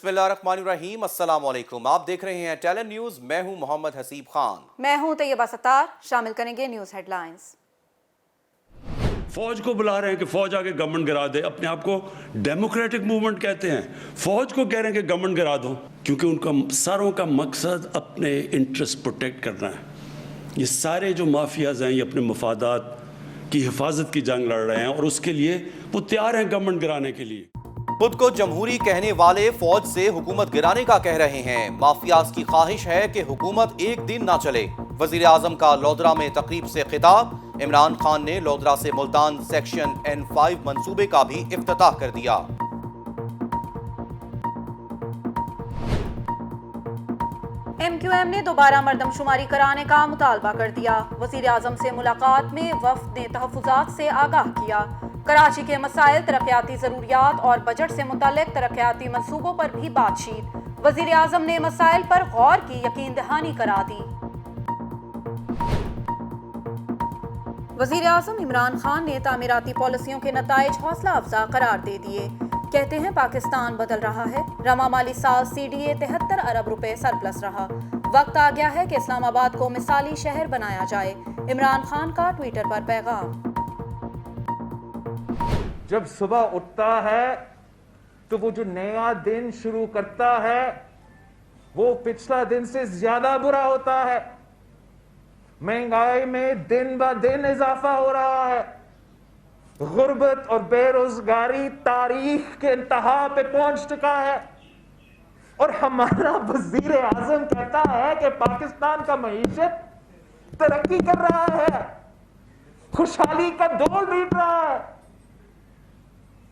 بسم اللہ الرحمن الرحیم، السلام علیکم۔ آپ دیکھ رہے ہیں ٹیلن نیوز، میں ہوں محمد حسیب خان۔ میں ہوں طیبہ ستار۔ شامل کریں گے نیوز ہیڈ لائنز۔ فوج کو بلا رہے ہیں کہ فوج آگے گورنمنٹ گرا دے، اپنے آپ کو ڈیموکریٹک موومنٹ کہتے ہیں، فوج کو کہہ رہے ہیں کہ گورنمنٹ گرا دو، کیونکہ ان کا ساروں کا مقصد اپنے انٹرسٹ پروٹیکٹ کرنا ہے۔ یہ سارے جو مافیاز ہیں یہ اپنے مفادات کی حفاظت کی جنگ لڑ رہے ہیں اور اس کے لیے وہ تیار ہیں گورنمنٹ گرانے کے لیے۔ خود کو جمہوری کہنے والے فوج سے حکومت گرانے کا کہہ رہے ہیں۔ مافیاز کی خواہش ہے کہ حکومت ایک دن نہ چلے۔ وزیر اعظم کا لودرا میں تقریب سے خطاب۔ عمران خان نے لودرا سے ملتان سیکشن N5 منصوبے کا بھی افتتاح کر دیا۔ MQM نے دوبارہ مردم شماری کرانے کا مطالبہ کر دیا۔ وزیر اعظم سے ملاقات میں وفد نے تحفظات سے آگاہ کیا۔ کراچی کے مسائل، ترقیاتی ضروریات اور بجٹ سے متعلق ترقیاتی منصوبوں پر بھی بات چیت۔ وزیر اعظم نے مسائل پر غور کی یقین دہانی کرا دی۔ وزیر اعظم عمران خان نے تعمیراتی پالیسیوں کے نتائج حوصلہ افزا قرار دے دیے۔ کہتے ہیں پاکستان بدل رہا ہے۔ رواں مالی سال CDA 73 ارب روپے سرپلس رہا۔ وقت آ گیا ہے کہ اسلام آباد کو مثالی شہر بنایا جائے۔ عمران خان کا ٹویٹر پر پیغام۔ جب صبح اٹھتا ہے تو وہ جو نیا دن شروع کرتا ہے وہ پچھلا دن سے زیادہ برا ہوتا ہے۔ مہنگائی میں دن بہ دن اضافہ ہو رہا ہے۔ غربت اور بے روزگاری تاریخ کے انتہا پہ پہنچ چکا ہے، اور ہمارا وزیر اعظم کہتا ہے کہ پاکستان کا معیشت ترقی کر رہا ہے، خوشحالی کا دور بیت رہا ہے۔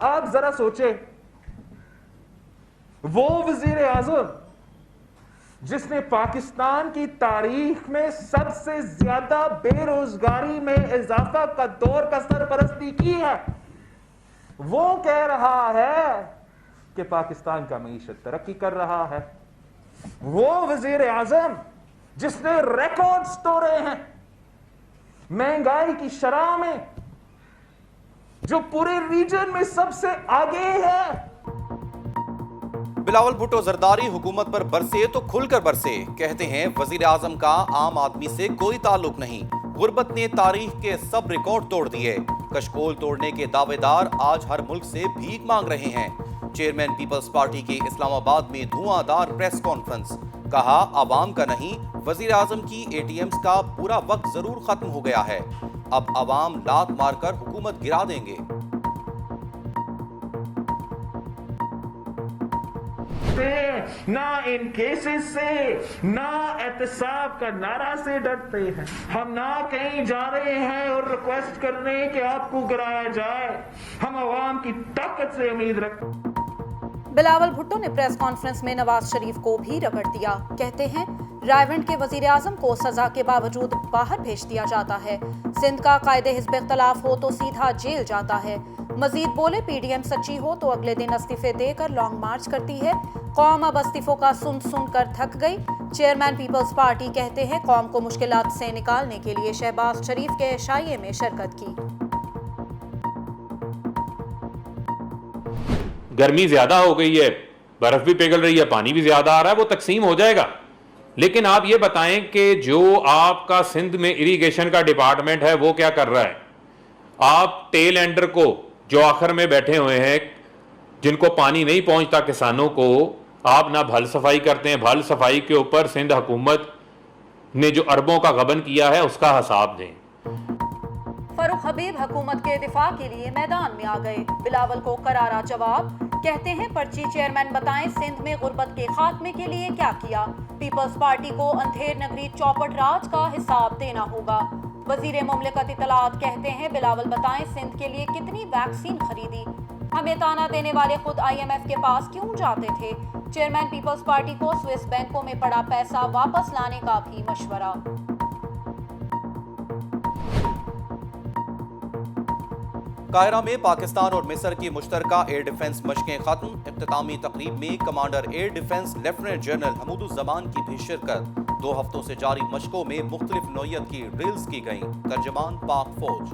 آپ ذرا سوچیں، وہ وزیر اعظم جس نے پاکستان کی تاریخ میں سب سے زیادہ بے روزگاری میں اضافہ کا دور کا سرپرستی کی ہے، وہ کہہ رہا ہے کہ پاکستان کا معیشت ترقی کر رہا ہے۔ وہ وزیر اعظم جس نے ریکارڈز توڑے ہیں مہنگائی کی شرح میں، جو پورے ریجن میں سب سے آگے ہے۔ بلاول بھٹو زرداری حکومت پر برسے تو کھل کر برسے۔ کہتے ہیں وزیر اعظم کا عام آدمی سے کوئی تعلق نہیں۔ غربت نے تاریخ کے سب ریکارڈ توڑ دیے۔ کشکول توڑنے کے دعوے دار آج ہر ملک سے بھیک مانگ رہے ہیں۔ چیئرمین پیپلز پارٹی کی اسلام آباد میں دھواں دار پریس کانفرنس۔ کہا عوام کا نہیں، وزیر اعظم کی ATMs کا پورا وقت ضرور ختم ہو گیا ہے، اب عوام لات مار کر حکومت گرا دیں گے۔ نہ ان کیسز سے، نہ احتساب کا نعرہ سے ڈرتے ہیں۔ ہم نہ کہیں جا رہے ہیں اور ریکویسٹ کرنے کہ آپ کو گرایا جائے، ہم عوام کی طاقت سے امید رکھتے ہیں۔ بلاول بھٹو نے پریس کانفرنس میں نواز شریف کو بھی رگڑ دیا۔ کہتے ہیں رائیونڈ کے وزیر اعظم کو سزا کے باوجود باہر بھیج دیا جاتا ہے۔ سندھ کا قائد حزب اختلاف ہو تو سیدھا جیل جاتا ہے۔ مزید بولے PDM سچی ہو تو اگلے دن استعفے دے کر لانگ مارچ کرتی ہے۔ قوم اب استعفوں کا سن کر تھک گئی۔ چیئرمین پیپلز پارٹی کہتے ہیں قوم کو مشکلات سے نکالنے کے لیے شہباز شریف کے عشائیے میں شرکت کی۔ گرمی زیادہ ہو گئی ہے، برف بھی پگھل رہی ہے، پانی بھی زیادہ آ رہا ہے، وہ تقسیم ہو جائے گا، لیکن آپ یہ بتائیں کہ جو آپ کا سندھ میں اریگیشن کا ڈپارٹمنٹ ہے وہ کیا کر رہا ہے؟ آپ ٹیل اینڈر کو جو آخر میں بیٹھے ہوئے ہیں، جن کو پانی نہیں پہنچتا کسانوں کو، آپ نہ بھل صفائی کرتے ہیں۔ بھل صفائی کے اوپر سندھ حکومت نے جو اربوں کا غبن کیا ہے اس کا حساب دیں۔ فاروق حبیب حکومت کے دفاع کے لیے میدان میں آ گئے۔ بلاول کو کرارا جواب۔ کہتے ہیں پرچی چیئرمین بتائیں سندھ میں غربت کے خاتمے کے لیے کیا کیا۔ پیپلز پارٹی کو اندھیر نگری چوپٹ راج کا حساب دینا ہوگا۔ وزیر مملکت اطلاعات کہتے ہیں بلاول بتائیں سندھ کے لیے کتنی ویکسین خریدی۔ ہمیں تانا دینے والے خود IMF کے پاس کیوں جاتے تھے؟ چیئرمین پیپلز پارٹی کو سوئس بینکوں میں پڑا پیسہ واپس لانے کا بھی مشورہ۔ قاہرہ میں پاکستان اور مصر کی مشترکہ ایئر ڈیفنس مشقیں ختم۔ اختتامی تقریب میں commander air defence lieutenant general Hamood Uzzaman کی بھی شرکت۔ 2 ہفتوں سے جاری مشقوں میں مختلف نوعیت کی ڈرلز کی گئیں۔ ترجمان پاک فوج۔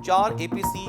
4 APC,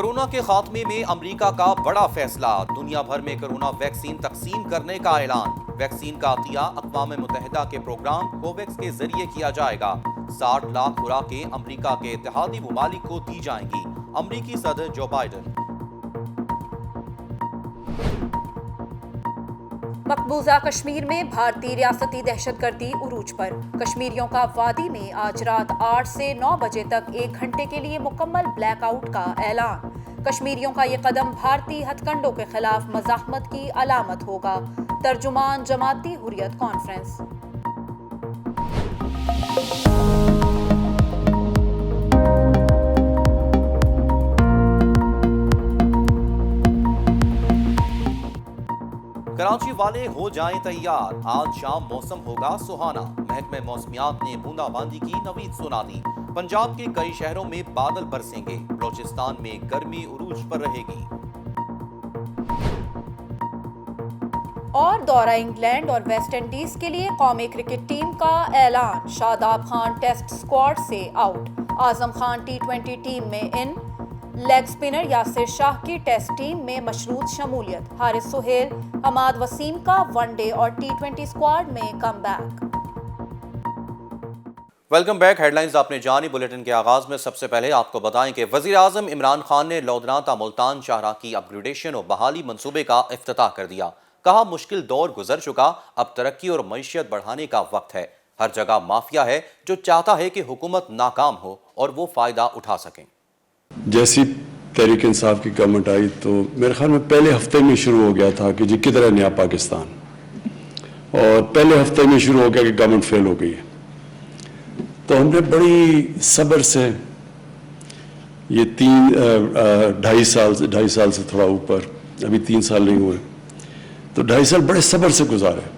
کورونا کے خاتمے میں امریکہ کا بڑا فیصلہ، دنیا بھر میں کورونا ویکسین تقسیم کرنے کا اعلان۔ ویکسین کا عطیہ اقوام متحدہ کے پروگرام کوویکس کے ذریعے کیا جائے گا۔ 60 لاکھ خوراکیں امریکہ کے اتحادی ممالک کو دی جائیں گی۔ امریکی صدر جو بائیڈن۔ مقبوضہ کشمیر میں بھارتی ریاستی دہشت گردی عروج پر، کشمیریوں کا وادی میں آج رات 8 سے 9 بجے تک 1 گھنٹے کے لیے مکمل بلیک آؤٹ کا اعلان۔ کشمیریوں کا یہ قدم بھارتی ہتھ کنڈوں کے خلاف مزاحمت کی علامت ہوگا۔ ترجمان جماعتی حریت کانفرنس۔ کراچی والے ہو جائیں تیار، آج شام موسم ہوگا سہانا۔ محکمہ موسمیات نے بوندا باندی کی نوید سنا دی۔ پنجاب کے کئی شہروں میں بادل برسیں گے، بلوچستان میں گرمی عروج پر رہے گی۔ اور دورہ انگلینڈ اور ویسٹ انڈیز کے لیے قومی کرکٹ ٹیم کا اعلان، شاداب خان ٹیسٹ اسکواڈ سے out, Azam Khan T 20 team میں ان، لیگ سپنر یاسر شاہ کی ٹیسٹ ٹیم میں مشروط شمولیت، حارث سہیل، حماد وسیم کا ون ڈے اور T20 اسکواڈ میں come back. Welcome back. Headlines آپ نے جانی۔ بلیٹن کے آغاز میں سب سے پہلے آپ کو بتائیں کہ وزیر اعظم عمران خان نے لودھنا تا ملتان شاہراہ کی اپ گریڈیشن اور بحالی منصوبے کا افتتاح کر دیا۔ کہا مشکل دور گزر چکا، اب ترقی اور معیشت بڑھانے کا وقت ہے۔ ہر جگہ مافیا ہے جو چاہتا ہے کہ حکومت ناکام ہو اور وہ فائدہ اٹھا سکیں۔ جیسی تحریک انصاف کی گورنمنٹ آئی تو میرے خیال میں پہلے ہفتے میں شروع ہو گیا تھا کہ جی کدھر ہے نیا پاکستان، اور پہلے ہفتے میں شروع ہو گیا کہ گورنمنٹ فیل ہو گئی ہے۔ تو ہم نے بڑی صبر سے یہ 2.5 سال سے تھوڑا اوپر، ابھی 3 سال نہیں ہوئے، تو 2.5 سال بڑے صبر سے گزارے۔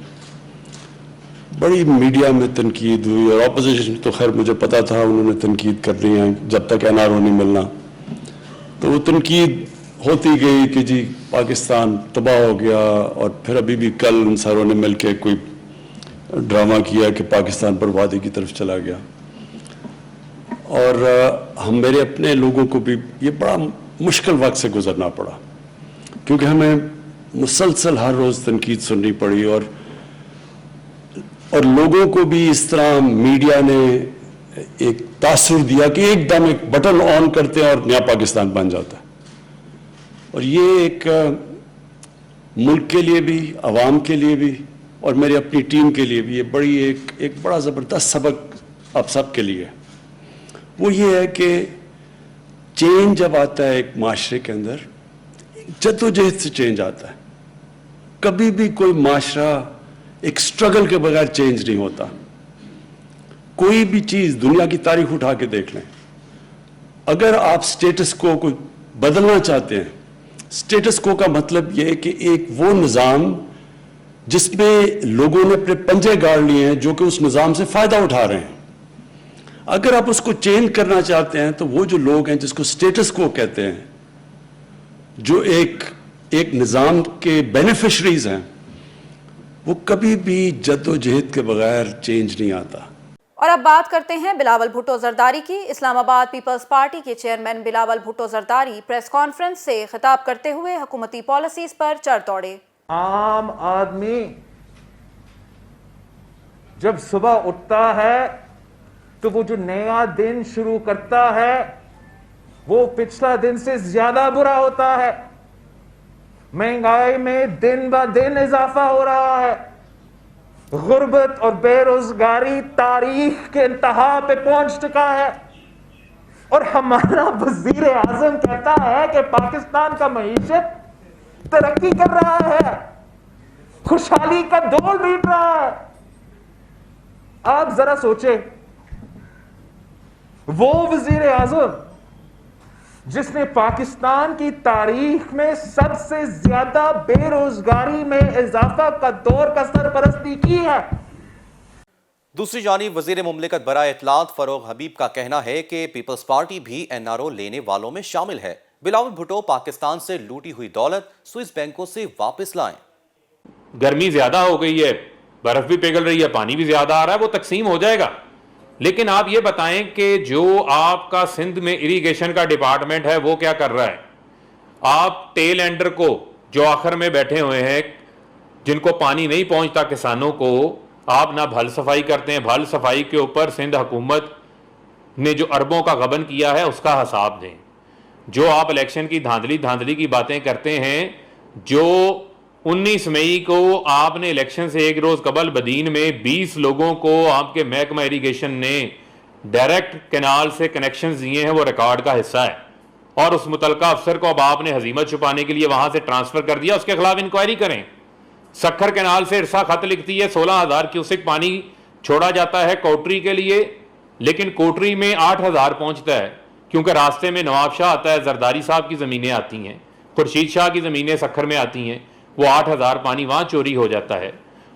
بڑی میڈیا میں تنقید ہوئی، اور اپوزیشن تو خیر مجھے پتا تھا انہوں نے تنقید کرنی ہے جب تک NRO نہیں ملنا، تو وہ تنقید ہوتی گئی کہ جی پاکستان تباہ ہو گیا، اور پھر ابھی بھی کل ان ساروں نے مل کے کوئی ڈرامہ کیا کہ پاکستان بربادی کی طرف چلا گیا۔ اور ہم میرے اپنے لوگوں کو بھی یہ بڑا مشکل وقت سے گزرنا پڑا، کیونکہ ہمیں مسلسل ہر روز تنقید سننی پڑی، اور لوگوں کو بھی اس طرح میڈیا نے ایک تاثر دیا کہ ایک دم ایک بٹن آن کرتے ہیں اور نیا پاکستان بن جاتا ہے۔ اور یہ ایک ملک کے لیے بھی، عوام کے لیے بھی، اور میری اپنی ٹیم کے لیے بھی یہ بڑی ایک بڑا زبردست سبق آپ سب کے لیے۔ وہ یہ ہے کہ چینج جب آتا ہے ایک معاشرے کے اندر، جدوجہد سے چینج آتا ہے۔ کبھی بھی کوئی معاشرہ ایک سٹرگل کے بغیر چینج نہیں ہوتا۔ کوئی بھی چیز دنیا کی تاریخ اٹھا کے دیکھ لیں، اگر آپ سٹیٹس کو کوئی بدلنا چاہتے ہیں، سٹیٹس کو کا مطلب یہ ہے کہ ایک وہ نظام جس میں لوگوں نے اپنے پنجے گاڑ لیے ہیں جو کہ اس نظام سے فائدہ اٹھا رہے ہیں، اگر آپ اس کو چینج کرنا چاہتے ہیں تو وہ جو لوگ ہیں جس کو سٹیٹس کو کہتے ہیں، جو ایک نظام کے بینیفیشریز ہیں، وہ کبھی بھی جد و جہد کے بغیر چینج نہیں آتا۔ اور اب بات کرتے ہیں بلاول بھٹو زرداری کی۔ اسلام آباد پیپلز پارٹی کے chairman Bilawal Bhutto Zardari press conference سے خطاب کرتے ہوئے حکومتی پالیسیز پر چڑھ دوڑے۔ عام آدمی جب صبح اٹھتا ہے تو وہ جو نیا دن شروع کرتا ہے وہ پچھلا دن سے زیادہ برا ہوتا ہے۔ مہنگائی میں دن بہ دن اضافہ ہو رہا ہے، غربت اور بے روزگاری تاریخ کے انتہا پہ پہنچ چکا ہے، اور ہمارا وزیر اعظم کہتا ہے کہ پاکستان کا معیشت ترقی کر رہا ہے، خوشحالی کا دور بیت رہا ہے۔ آپ ذرا سوچیں، وہ وزیر اعظم جس نے پاکستان کی تاریخ میں سب سے زیادہ بے روزگاری میں اضافہ کا دور کا سرپرستی کی ہے۔ دوسری جانب وزیر مملکت برائے اطلاعات فروغ حبیب کا کہنا ہے کہ پیپلز پارٹی بھی NRO لینے والوں میں شامل ہے۔ بلاول بھٹو پاکستان سے لوٹی ہوئی دولت سوئس بینکوں سے واپس لائیں۔ گرمی زیادہ ہو گئی ہے، برف بھی پگھل رہی ہے، پانی بھی زیادہ آ رہا ہے، وہ تقسیم ہو جائے گا، لیکن آپ یہ بتائیں کہ جو آپ کا سندھ میں اریگیشن کا ڈپارٹمنٹ ہے وہ کیا کر رہا ہے؟ آپ ٹیل اینڈر کو جو آخر میں بیٹھے ہوئے ہیں, جن کو پانی نہیں پہنچتا کسانوں کو, آپ نہ بھل صفائی کرتے ہیں. بھل صفائی کے اوپر سندھ حکومت نے جو اربوں کا غبن کیا ہے اس کا حساب دیں. جو آپ الیکشن کی دھاندلی کی باتیں کرتے ہیں, جو 19 مئی کو آپ نے الیکشن سے ایک روز قبل بدین میں 20 لوگوں کو آپ کے محکمہ اریگیشن نے ڈائریکٹ کینال سے کنیکشن دیے ہیں, وہ ریکارڈ کا حصہ ہے. اور اس متعلقہ افسر کو اب آپ نے ہزیمت چھپانے کے لیے وہاں سے ٹرانسفر کر دیا, اس کے خلاف انکوائری کریں. سکھر کینال سے ارسا خط لکھتی ہے 16,000 کیوسک پانی چھوڑا جاتا ہے کوٹری کے لیے, لیکن کوٹری میں 8,000 پہنچتا ہے, کیونکہ راستے میں نواب شاہ آتا ہے, زرداری صاحب کی زمینیں آتی ہیں, خورشید شاہ کی زمینیں سکھر میں آتی ہیں, وہ 8,000 پانی وہاں چوری ہو جاتا ہے.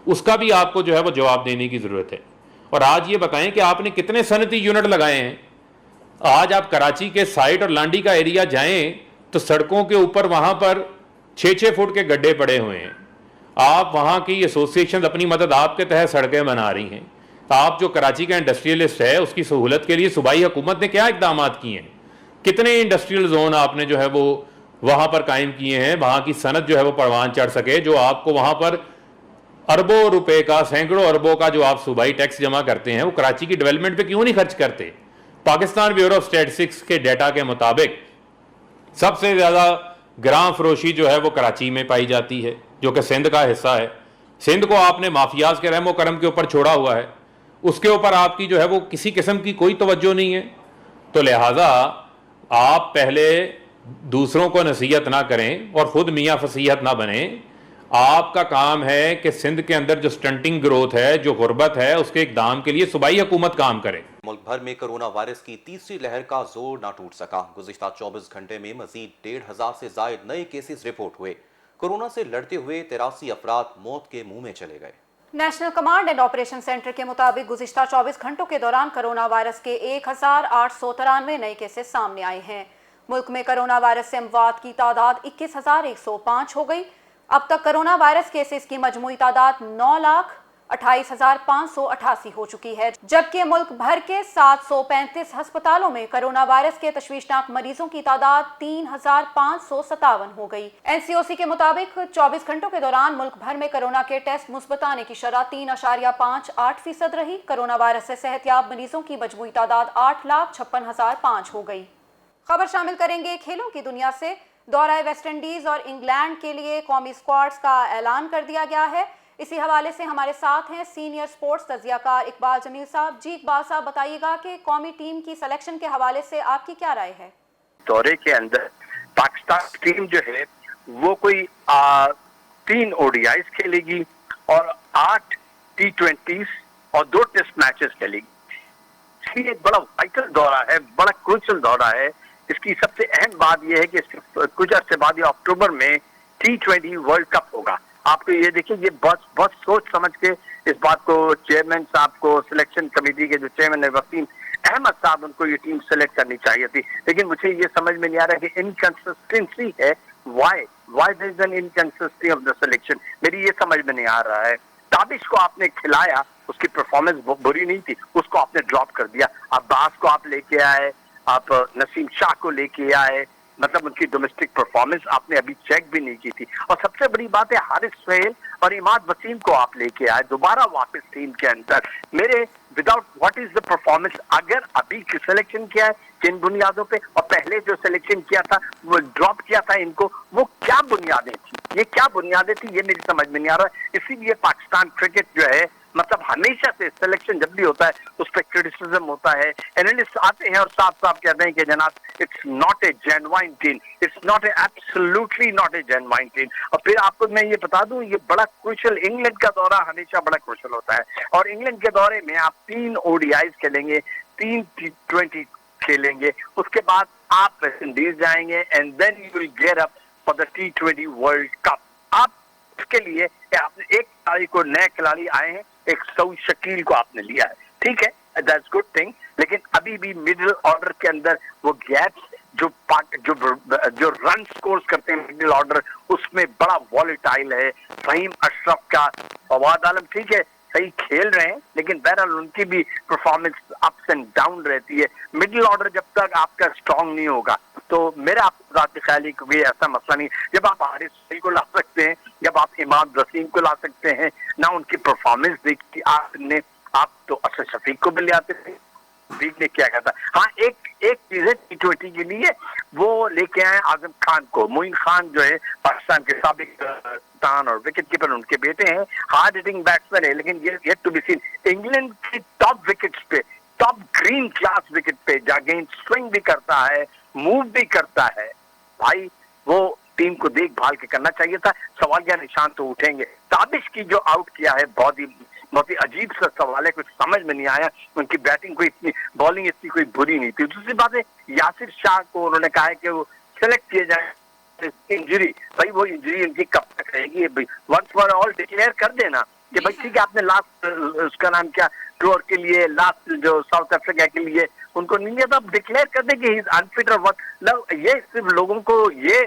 اس کا بھی آپ کو جو ہے وہ جواب دینے کی ضرورت ہے. اور آج یہ بتائیں کہ آپ نے کتنے صنعتی یونٹ لگائے ہیں. آج آپ کراچی کے سائٹ اور لانڈی کا ایریا جائیں تو سڑکوں کے اوپر وہاں پر 6-6 فٹ کے گڈھے پڑے ہوئے ہیں. آپ وہاں کی ایسوسی ایشن اپنی مدد آپ کے تحت سڑکیں بنا رہی ہیں. آپ جو کراچی کا انڈسٹریلسٹ ہے اس کی سہولت کے لیے صوبائی حکومت نے کیا اقدامات کیے ہیں, کتنے انڈسٹریل زون آپ نے جو ہے وہ وہاں پر قائم کیے ہیں, وہاں کی صنعت جو ہے وہ پروان چڑھ سکے, جو آپ کو وہاں پر اربوں روپے کا, سینکڑوں اربوں کا جو آپ صوبائی ٹیکس جمع کرتے ہیں, وہ کراچی کی ڈیولپمنٹ پہ کیوں نہیں خرچ کرتے. پاکستان بیورو آف اسٹیٹسٹکس کے ڈیٹا کے مطابق سب سے زیادہ گراں فروشی جو ہے وہ کراچی میں پائی جاتی ہے, جو کہ سندھ کا حصہ ہے. سندھ کو آپ نے مافیاز کے رحم و کرم کے اوپر چھوڑا ہوا ہے, اس کے اوپر آپ کی جو ہے وہ کسی قسم کی کوئی توجہ نہیں ہے. تو لہٰذا آپ پہلے دوسروں کو نصیحت نہ کریں اور خود میاں فصیحت نہ بنیں. آپ کا کام ہے کہ سندھ کے اندر جو سٹنٹنگ گروتھ ہے, جو غربت ہے, اس کے اقدام کے لیے صوبائی حکومت کام کرے. ملک بھر میں کرونا وائرس کی تیسری لہر کا زور نہ ٹوٹ سکا. گزشتہ 24 گھنٹے میں مزید 1,500 سے زائد نئے کیسز رپورٹ ہوئے. کورونا سے لڑتے ہوئے 83 افراد موت کے منہ میں چلے گئے. National command and operation centre کے مطابق گزشتہ 24 گھنٹوں کے دوران کرونا وائرس کے 1,893 نئے کیسز سامنے آئے ہیں. ملک میں کرونا وائرس سے اموات کی تعداد 21,105 ہو گئی. اب تک کرونا وائرس کیسز کی مجموعی تعداد 9,28,588 ہو چکی ہے, جبکہ ملک بھر کے 735 ہسپتالوں میں کرونا وائرس کے تشویشناک مریضوں کی تعداد 3,557 ہو گئی. NCOC کے مطابق 24 گھنٹوں کے دوران ملک بھر میں کرونا کے ٹیسٹ مثبت آنے کی شرح 3.58% رہی. کرونا وائرس سے صحت یاب مریضوں کی مجموعی تعداد 8,56,005 ہو گئی. خبر شامل کریں گے کھیلوں کی دنیا سے. دورہ ویسٹ انڈیز اور انگلینڈ کے لیے قومی اسکواڈز کا اعلان کر دیا گیا ہے. اسی حوالے سے ہمارے ساتھ ہیں سینئر سپورٹس تجزیہ کار اقبال جمیل صاحب. جی اقبال صاحب, بتائیے گا کہ قومی ٹیم کی سلیکشن کے حوالے سے آپ کی کیا رائے ہے؟ دورے کے اندر پاکستان ٹیم جو ہے وہ کوئی 3 ODIs کھیلے گی اور 8 T20s اور 2 ٹیسٹ میچز کھیلے گی. یہ بڑا وائٹل دورہ ہے, بڑا کروشل دورہ ہے. اس کی سب سے اہم بات یہ ہے کہ اس کے کچھ عرصے بعد اکتوبر میں T20 ورلڈ کپ ہوگا. آپ کو یہ دیکھیں, یہ بہت سوچ سمجھ کے اس بات کو چیئرمین صاحب کو, سلیکشن کمیٹی کے جو چیئرمین ہے وسیم احمد صاحب, ان کو یہ ٹیم سلیکٹ کرنی چاہیے تھی. لیکن مجھے یہ سمجھ میں نہیں آ رہا کہ انکنسسٹنسی ہے. Why there is an inconsistency of the selection, میری یہ سمجھ میں نہیں آ رہا ہے. تابش کو آپ نے کھلایا, اس کی پرفارمنس بری نہیں تھی, اس کو آپ نے ڈراپ کر دیا. عباس کو آپ لے کے آئے, آپ نسیم شاہ کو لے کے آئے, مطلب ان کی ڈومیسٹک پرفارمنس آپ نے ابھی چیک بھی نہیں کی تھی. اور سب سے بڑی بات ہے حارث سہیل اور اماد وسیم کو آپ لے کے آئے دوبارہ واپس ٹیم کے اندر. میرے without what is the performance, اگر ابھی سلیکشن کیا ہے کن بنیادوں پہ, اور پہلے جو سلیکشن کیا تھا وہ ڈراپ کیا تھا ان کو, وہ کیا بنیادیں تھی, یہ کیا بنیادیں تھی, یہ میری سمجھ میں نہیں آ رہا ہے. اسی لیے پاکستان کرکٹ جو ہے, مطلب ہمیشہ سے سلیکشن جب بھی ہوتا ہے اس پہ کرٹیسزم ہوتا ہے. اینالسٹ آتے ہیں اور صاف صاف کہتے ہیں کہ جناب it's not a genuine team, it's not a absolutely not a genuine team. اور پھر آپ کو میں یہ بتا دوں, یہ بڑا کروشل, انگلینڈ کا دورہ ہمیشہ بڑا کروشل ہوتا ہے, اور انگلینڈ کے دورے میں آپ 3 ODIs کھیلیں گے, 3 T20 کھیلیں گے, اس کے بعد آپ ویسٹ انڈیز جائیں گے, and then you will get up for the T20 world cup. آپ اس کے لیے آپ نے ایک کھلاڑی کو, نئے کھلاڑی آئے ہیں, ایک سعود شکیل کو آپ نے لیا ہے, ٹھیک ہے, دیٹس گڈ تھنگ. لیکن ابھی بھی مڈل آرڈر کے اندر وہ گیپس جو رن سکورز کرتے ہیں مڈل آرڈر, اس میں بڑا والیٹائل ہے. فہیم اشرف کا, فواد عالم ٹھیک ہے صحیح کھیل رہے ہیں, لیکن بہرحال ان کی بھی پرفارمنس اپس اینڈ ڈاؤن رہتی ہے. مڈل آرڈر جب تک آپ کا اسٹرانگ نہیں ہوگا, تو میرا آپ ذاتی خیال ہے کہ کوئی ایسا مسئلہ نہیں. جب آپ حارث سہیل کو لا سکتے ہیں, جب آپ امام وسیم کو لا سکتے ہیں, نہ ان کی پرفارمنس دیکھی آپ تو اشرف شفیق کو بھی لے آتے تھے. شفیق نے کیا کہتا. ہاں ایک چیز ہے T20 کے لیے, وہ لے کے آئے اعظم خان کو. معین خان جو ہے پاکستان کے سابق کپتان اور وکٹ کیپر, ان کے بیٹے ہیں, ہارڈ ہٹنگ بیٹسمین ہے, لیکن یہ ٹو بی سین. انگلینڈ کی ٹاپ وکٹس پہ, ٹاپ گرین کلاس وکٹ پہ جاگین سوئنگ بھی کرتا ہے, موو بھی کرتا ہے. بھائی وہ ٹیم کو دیکھ بھال کے کرنا چاہیے تھا. سوالیہ نشان تو اٹھیں گے. تابش کی جو آؤٹ کیا ہے بہت ہی عجیب سا سوال ہے, کچھ سمجھ میں نہیں آیا. ان کی بیٹنگ کوئی اتنی, بالنگ اتنی کوئی بری نہیں تھی. دوسری بات ہے یاسر شاہ کو انہوں نے کہا ہے کہ وہ سلیکٹ کیے جائیں. انجری, بھائی وہ انجری ان کی کب تک رہے گی؟ ونس فار آل ڈکلیئر کر دینا کہ بھائی ٹھیک ہے, آپ نے لاسٹ اس کا نام کیا ٹور کے لیے, لاسٹ جو ساؤتھ افریقہ کے لیے ان کو نہیں ہے, تو آپ ڈکلیئر کر دیں کہ ہی از انفٹ اور وٹ. یہ صرف لوگوں کو یہ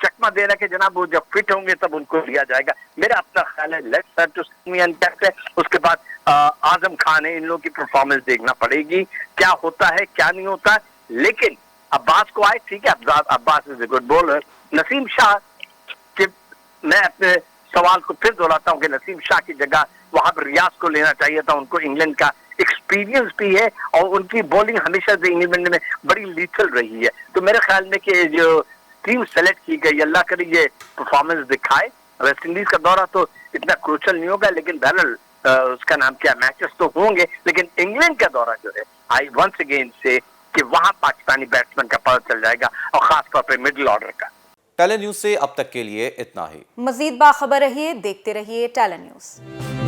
چکمہ دے رہا کہ جناب وہ جب فٹ ہوں گے تب ان کو لیا جائے گا. میرا اپنا خیال ہے let's have to see intact ہے. اس کے بعد اعظم خان ہے, ان لوگوں کی پرفارمنس دیکھنا پڑے گی کیا ہوتا ہے کیا نہیں ہوتا. لیکن عباس کو آئے, ٹھیک ہے, عباس از اے گڈ بولر. نسیم شاہ کہ میں اپنے سوال کو پھر دہراتا ہوں کہ نسیم شاہ کی جگہ وہاں پر ریاض کو لینا چاہیے تھا. ان کو انگلینڈ کا ایکسپیرینس بھی ہے اور ان کی بولنگ ہمیشہ سے انگلینڈ میں بڑی لیتھل رہی ہے. تو میرے خیال میں کہ جو ٹیم سلیکٹ کی گئی, اللہ کرے یہ پرفارمنس دکھائے. ویسٹ انڈیز کا دورہ تو اتنا کروشل نہیں ہوگا, لیکن بہرحال اس کا نام کیا میچز تو ہوں گے. لیکن انگلینڈ کا دورہ جو ہے, آئی ونس اگین سے کہ وہاں پاکستانی بیٹسمین کا پتہ چل جائے گا, اور خاص طور پہ مڈل آرڈر کا. ٹیلی نیوز سے اب تک کے لیے اتنا ہی. مزید باخبر رہیے, دیکھتے رہیے ٹیلی نیوز.